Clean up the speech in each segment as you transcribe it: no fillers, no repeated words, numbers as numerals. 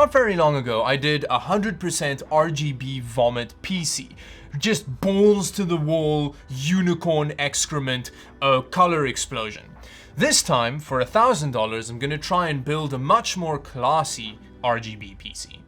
Not very long ago, I did 100% RGB vomit PC. Just balls to the wall, unicorn excrement, color explosion. This time, for $1,000, I'm gonna try and build a much more classy RGB PC.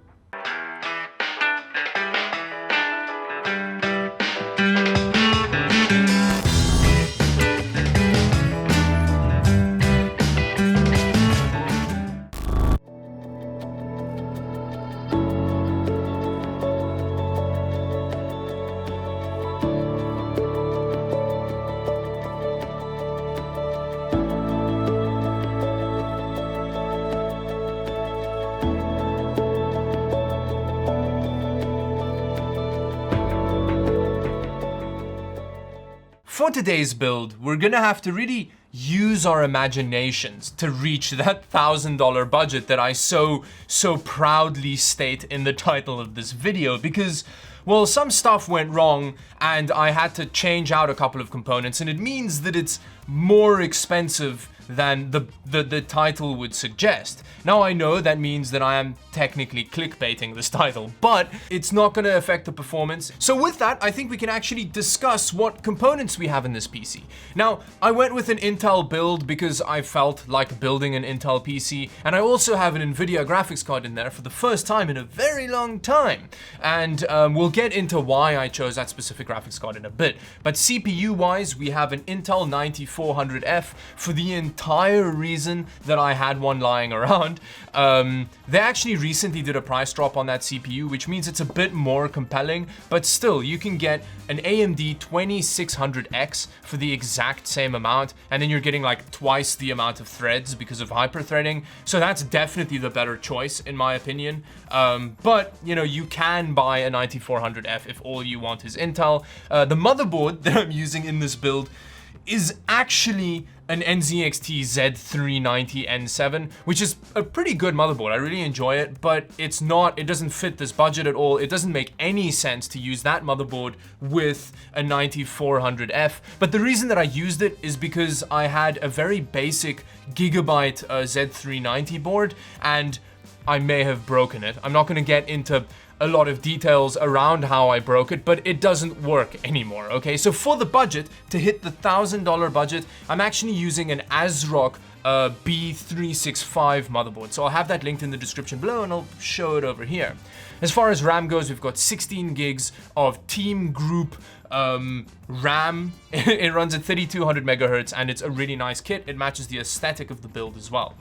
For today's build, we're gonna have to really use our imaginations to reach that $1,000 budget that I so proudly state in the title of this video, because, well, some stuff went wrong and I had to change out a couple of components, and it means that it's more expensive than the title would suggest. Now I know that means that I am technically clickbaiting this title, but it's not gonna affect the performance. So with that, I think we can actually discuss what components we have in this PC. Now, I went with an Intel build because I felt like building an Intel PC, and I also have an NVIDIA graphics card in there for the first time in a very long time. And we'll get into why I chose that specific graphics card in a bit. But CPU-wise, we have an Intel 9400F for the entire reason that I had one lying around. They actually recently did a price drop on that CPU, which means it's a bit more compelling, but still, you can get an AMD 2600X for the exact same amount, and then you're getting like twice the amount of threads because of hyper-threading. So that's definitely the better choice in my opinion. But you know, you can buy a 9400F if all you want is Intel. The motherboard that I'm using in this build is actually an NZXT Z390N7, which is a pretty good motherboard. I really enjoy it, but it doesn't fit this budget at all. It doesn't make any sense to use that motherboard with a 9400F. But the reason that I used it is because I had a very basic Gigabyte Z390 board, and I may have broken it. I'm not gonna get into a lot of details around how I broke it, but it doesn't work anymore, okay? So for the budget, to hit the $1,000 budget, I'm actually using an ASRock B365 motherboard. So I'll have that linked in the description below, and I'll show it over here. As far as RAM goes, we've got 16 gigs of Team Group RAM. It runs at 3200 megahertz, and it's a really nice kit. It matches the aesthetic of the build as well.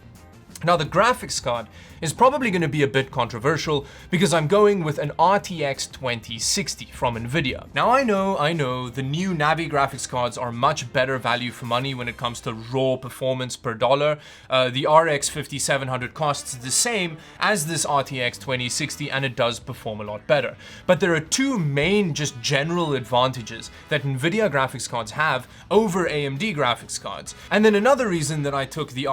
Now, the graphics card is probably going to be a bit controversial because I'm going with an RTX 2060 from NVIDIA. Now, I know, the new Navi graphics cards are much better value for money when it comes to raw performance per dollar. The RX 5700 costs the same as this RTX 2060, and it does perform a lot better. But there are two main, just general advantages that NVIDIA graphics cards have over AMD graphics cards. And then another reason that I took the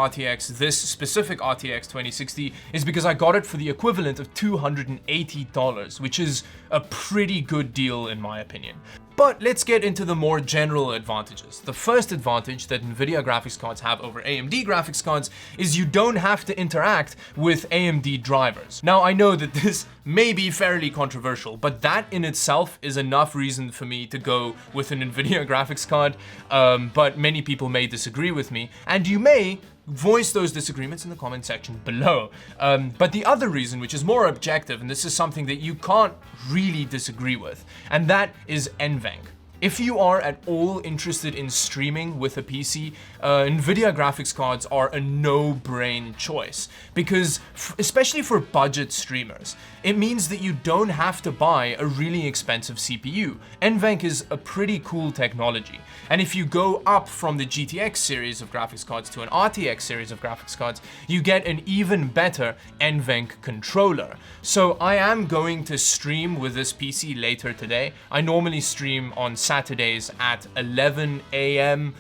this specific RTX 2060 is because I got it for the equivalent of $280, which is a pretty good deal in my opinion. But let's get into the more general advantages. The first advantage that NVIDIA graphics cards have over AMD graphics cards is you don't have to interact with AMD drivers. Now, I know that this may be fairly controversial, but that in itself is enough reason for me to go with an NVIDIA graphics card, but many people may disagree with me, and you may voice those disagreements in the comment section below. But the other reason, which is more objective, and this is something that you can't really disagree with, and that is NVENC. If you are at all interested in streaming with a PC, NVIDIA graphics cards are a no-brain choice, because especially for budget streamers, it means that you don't have to buy a really expensive CPU. NVENC is a pretty cool technology. And if you go up from the GTX series of graphics cards to an RTX series of graphics cards, you get an even better NVENC controller. So I am going to stream with this PC later today. I normally stream on Saturday Saturdays at 11 a.m.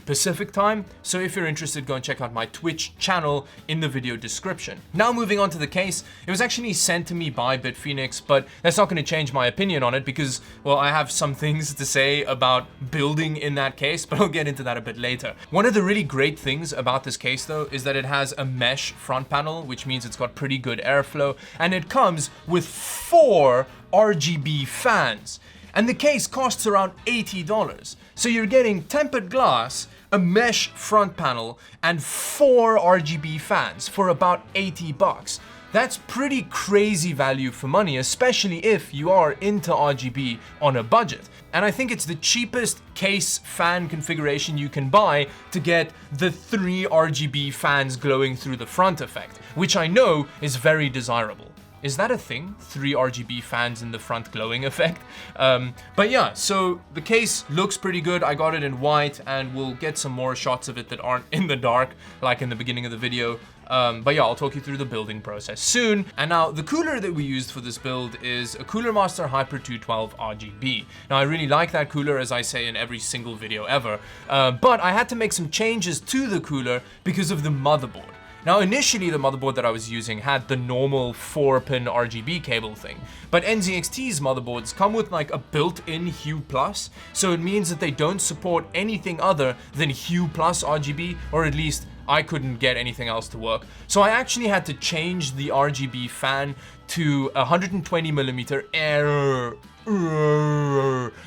Pacific time. So if you're interested, go and check out my Twitch channel in the video description. Now moving on to the case, it was actually sent to me by Bitphoenix, but that's not going to change my opinion on it because, well, I have some things to say about building in that case, but I'll get into that a bit later. One of the really great things about this case though is that it has a mesh front panel, which means it's got pretty good airflow, and it comes with 4 RGB fans. And the case costs around $80. So you're getting tempered glass, a mesh front panel, and 4 RGB fans for about 80 bucks. That's pretty crazy value for money, especially if you are into RGB on a budget. And I think it's the cheapest case fan configuration you can buy to get the 3 RGB fans glowing through the front effect, which I know is very desirable. Is that a thing? 3 RGB fans in the front glowing effect? But yeah, so the case looks pretty good. I got it in white, and we'll get some more shots of it that aren't in the dark, like in the beginning of the video. But yeah, I'll talk you through the building process soon. And now the cooler that we used for this build is a Cooler Master Hyper 212 RGB. Now I really like that cooler, as I say in every single video ever, but I had to make some changes to the cooler because of the motherboard. Now initially the motherboard that I was using had the normal 4-pin RGB cable thing, but NZXT's motherboards come with like a built-in Hue Plus, so it means that they don't support anything other than Hue Plus RGB, or at least I couldn't get anything else to work. So I actually had to change the RGB fan to 120mm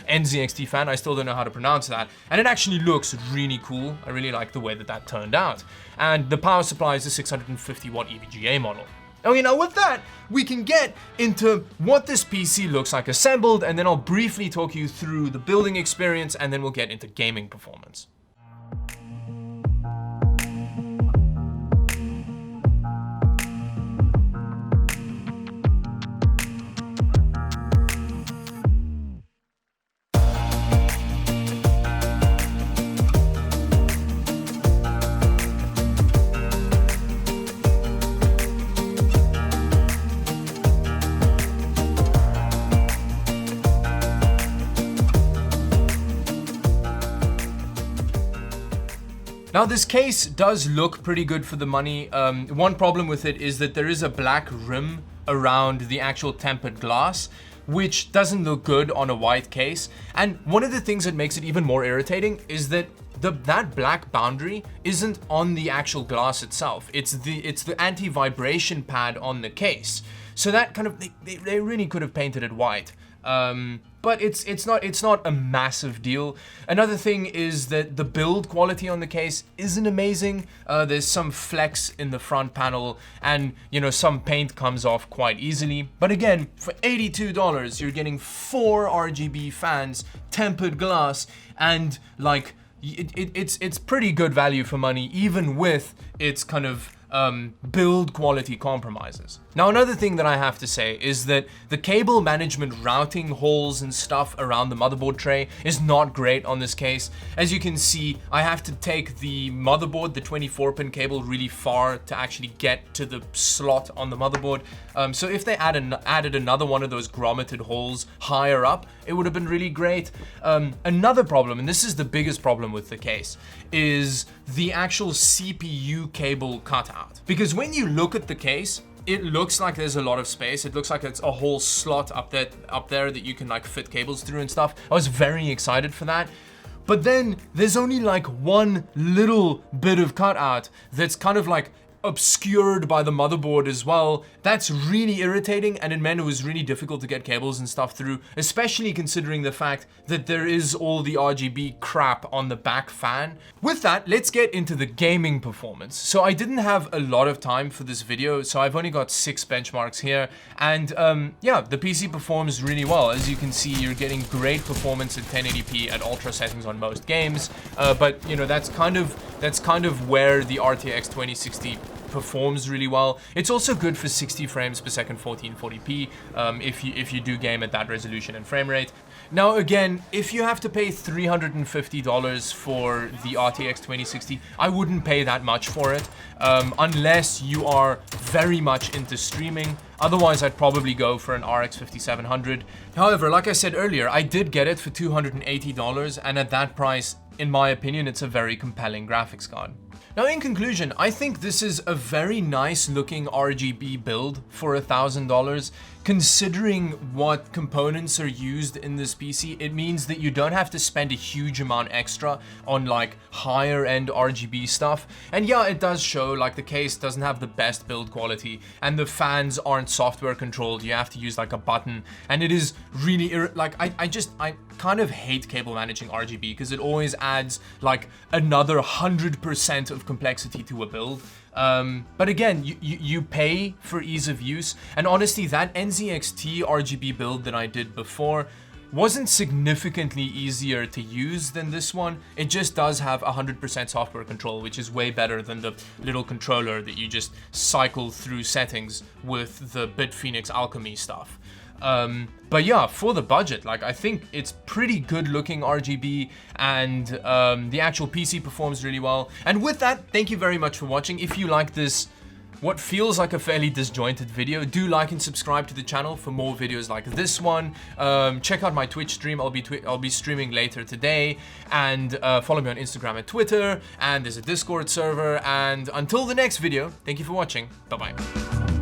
NZXT fan. I still don't know how to pronounce that, and it actually looks really cool. I really like the way that that turned out. And the power supply is a 650 watt EVGA model. Okay, now with that, we can get into what this PC looks like assembled, and then I'll briefly talk you through the building experience, and then we'll get into gaming performance. Now this case does look pretty good for the money. One problem with it is that there is a black rim around the actual tempered glass, which doesn't look good on a white case. And one of the things that makes it even more irritating is that that black boundary isn't on the actual glass itself. It's the anti-vibration pad on the case. So that kind of, they really could have painted it white. But it's not a massive deal. Another thing is that the build quality on the case isn't amazing. There's some flex in the front panel, and some paint comes off quite easily. But again, for $82, you're getting 4 RGB fans, tempered glass, and like it's pretty good value for money, even with its kind of build quality compromises. Now another thing that I have to say is that the cable management routing holes and stuff around the motherboard tray is not great on this case. As you can see, I have to take the motherboard, the 24-pin cable, really far to actually get to the slot on the motherboard. So if they added another one of those grommeted holes higher up, it would have been really great. Another problem, and this is the biggest problem with the case, is the actual CPU cable cutout. Because when you look at the case, it looks like there's a lot of space. It looks like it's a whole slot up there that you can like fit cables through and stuff. I was very excited for that. But then there's only like one little bit of cutout that's kind of like obscured by the motherboard as well. That's really irritating, and it meant it was really difficult to get cables and stuff through, especially considering the fact that there is all the RGB crap on the back fan. With that, let's get into the gaming performance. So I didn't have a lot of time for this video, so I've only got 6 benchmarks here, and yeah, the PC performs really well. As you can see, you're getting great performance at 1080p at ultra settings on most games, but that's kind of where the RTX 2060 performs really well. It's also good for 60 frames per second 1440p if you do game at that resolution and frame rate. Now again, if you have to pay $350 for the RTX 2060, I wouldn't pay that much for it unless you are very much into streaming. Otherwise, I'd probably go for an RX 5700. However, like I said earlier, I did get it for $280, and at that price, in my opinion, it's a very compelling graphics card. Now, in conclusion, I think this is a very nice looking RGB build for $1,000. Considering what components are used in this PC, it means that you don't have to spend a huge amount extra on like higher end RGB stuff. And yeah, it does show like the case doesn't have the best build quality and the fans aren't software controlled. You have to use like a button, and it is really like I kind of hate cable managing RGB because it always adds like another 100% of complexity to a build. But again, you pay for ease of use, and honestly, that NZXT RGB build that I did before wasn't significantly easier to use than this one. It just does have 100% software control, which is way better than the little controller that you just cycle through settings with the Bitphoenix Alchemy stuff. But yeah, for the budget, like I think it's pretty good looking RGB, and the actual PC performs really well. And with that, thank you very much for watching. If you like this, what feels like a fairly disjointed video, do like and subscribe to the channel for more videos like this one. Check out my Twitch stream. I'll be streaming later today, and follow me on Instagram and Twitter, and there's a Discord server. And until the next video, thank you for watching. Bye-bye.